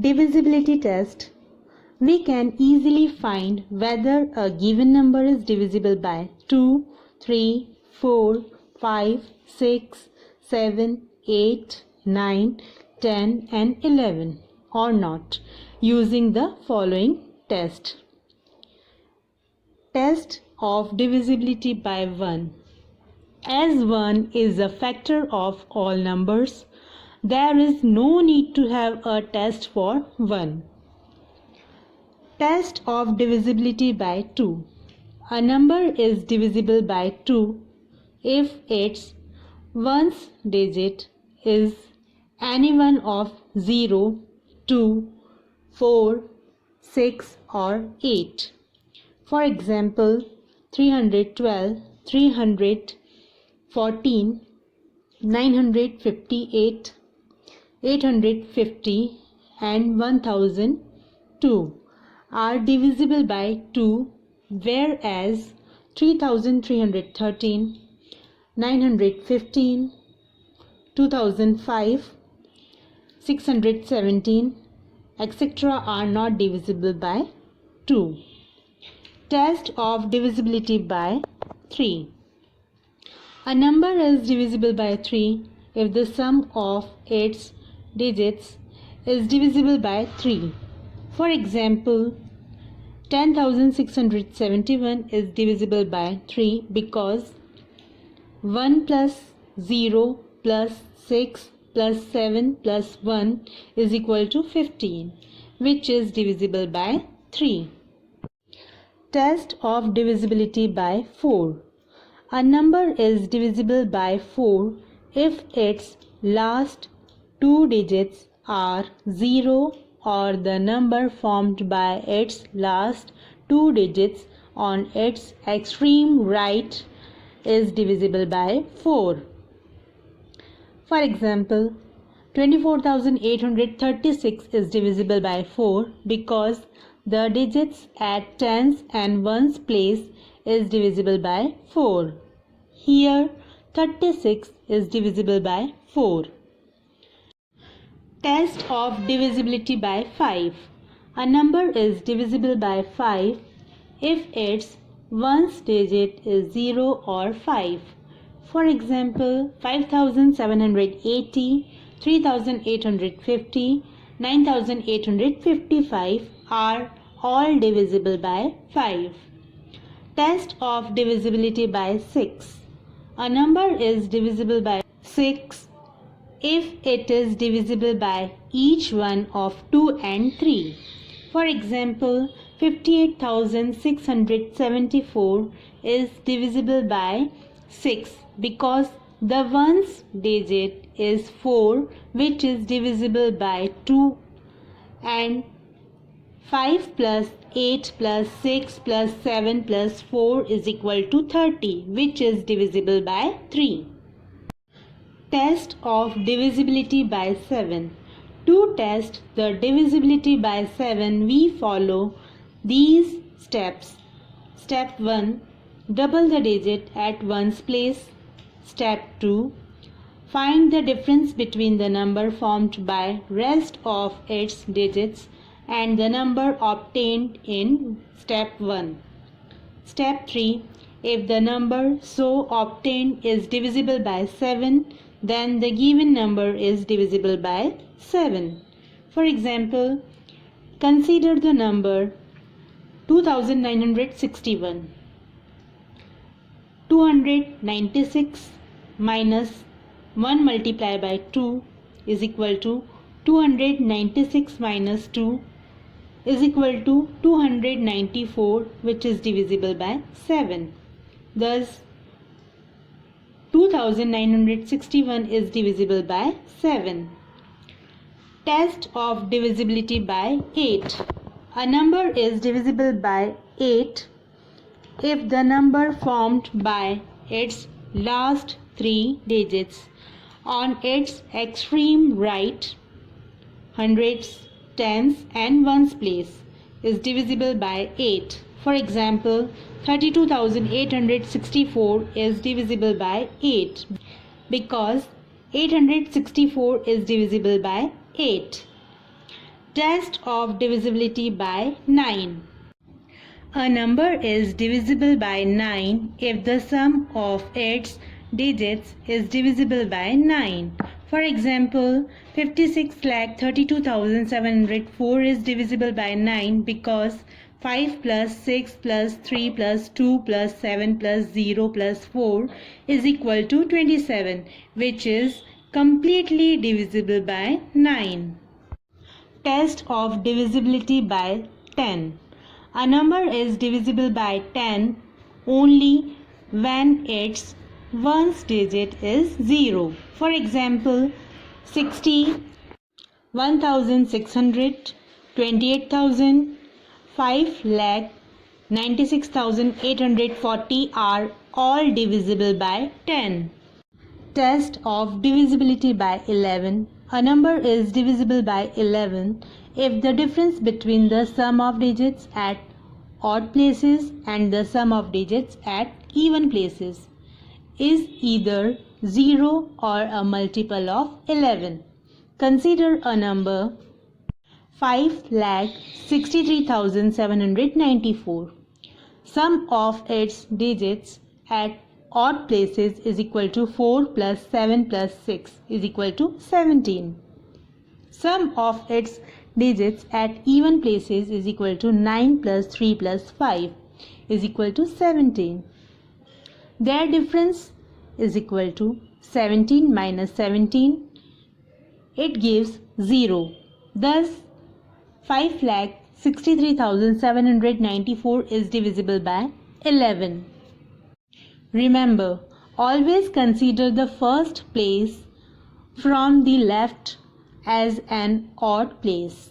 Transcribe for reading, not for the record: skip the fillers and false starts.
divisibility test, we can easily find whether a given number is divisible by 2, 3, 4, 5, 6, 7, 8, 9, 10 and 11 or not using the following test. Test of divisibility by 1. As 1 is a factor of all numbers, there is no need to have a test for 1. Test of divisibility by 2. A number is divisible by 2 if its ones digit is any one of 0, 2, 4, 6 or 8. For example, 312, 314, 958, 850 and 1002 are divisible by 2, whereas 3313, 915, 2005, 617, etc. are not divisible by 2. Test of divisibility by 3. A number is divisible by 3 if the sum of its digits is divisible by 3. For example, 10,671 is divisible by 3 because 1 plus 0 plus 6 plus 7 plus 1 is equal to 15, which is divisible by 3. Test of divisibility by 4. A number is divisible by 4 if its last two digits are 0 or the number formed by its last two digits on its extreme right is divisible by 4. For example, 24,836 is divisible by 4 because the digits at tens and ones place is divisible by 4. Here 36 is divisible by 4. Test of divisibility by 5. A number is divisible by 5 if its ones digit is 0 or 5. For example, 5,780, 3,850, 9,855 are all divisible by 5. Test of divisibility by 6. A number is divisible by 6 if it is divisible by each one of 2 and 3. For example, 58,674 is divisible by 6 because the ones digit is 4, which is divisible by 2, and 5 plus 8 plus 6 plus 7 plus 4 is equal to 30, which is divisible by 3. Test of divisibility by 7. To test the divisibility by 7, we follow these steps. Step 1. Double the digit at ones place. Step 2. Find the difference between the number formed by rest of its digits and the number obtained in step 1. Step 3. If the number so obtained is divisible by 7, then the given number is divisible by 7. For example, consider the number 2961. 296 minus 1 multiplied by 2 is equal to 296 minus 2 is equal to 294, which is divisible by 7. Thus, 2961 is divisible by 7. Test of divisibility by 8. A number is divisible by 8 if the number formed by its last three digits on its extreme right, hundreds, tens and ones place is divisible by 8. For example, 32,864 is divisible by 8 because 864 is divisible by 8. Test of divisibility by 9. A number is divisible by 9 if the sum of its digits is divisible by 9. For example, 56,32,704 is divisible by 9 because 5 plus 6 plus 3 plus 2 plus 7 plus 0 plus 4 is equal to 27, which is completely divisible by 9. Test of divisibility by 10. A number is divisible by 10 only when its ones digit is 0. For example, 60, 1,600, 28,000, 5,96,840 are all divisible by 10. Test of divisibility by 11. A number is divisible by 11 if the difference between the sum of digits at odd places and the sum of digits at even places is either 0 or a multiple of 11. Consider a number 5,63,794. Sum of its digits at odd places is equal to 4 plus 7 plus 6 is equal to 17. Sum of its digits at even places is equal to 9 plus 3 plus 5 is equal to 17. Their difference is equal to 17 minus 17. It gives 0. Thus, 5,63,794 is divisible by 11. Remember, always consider the first place from the left as an odd place.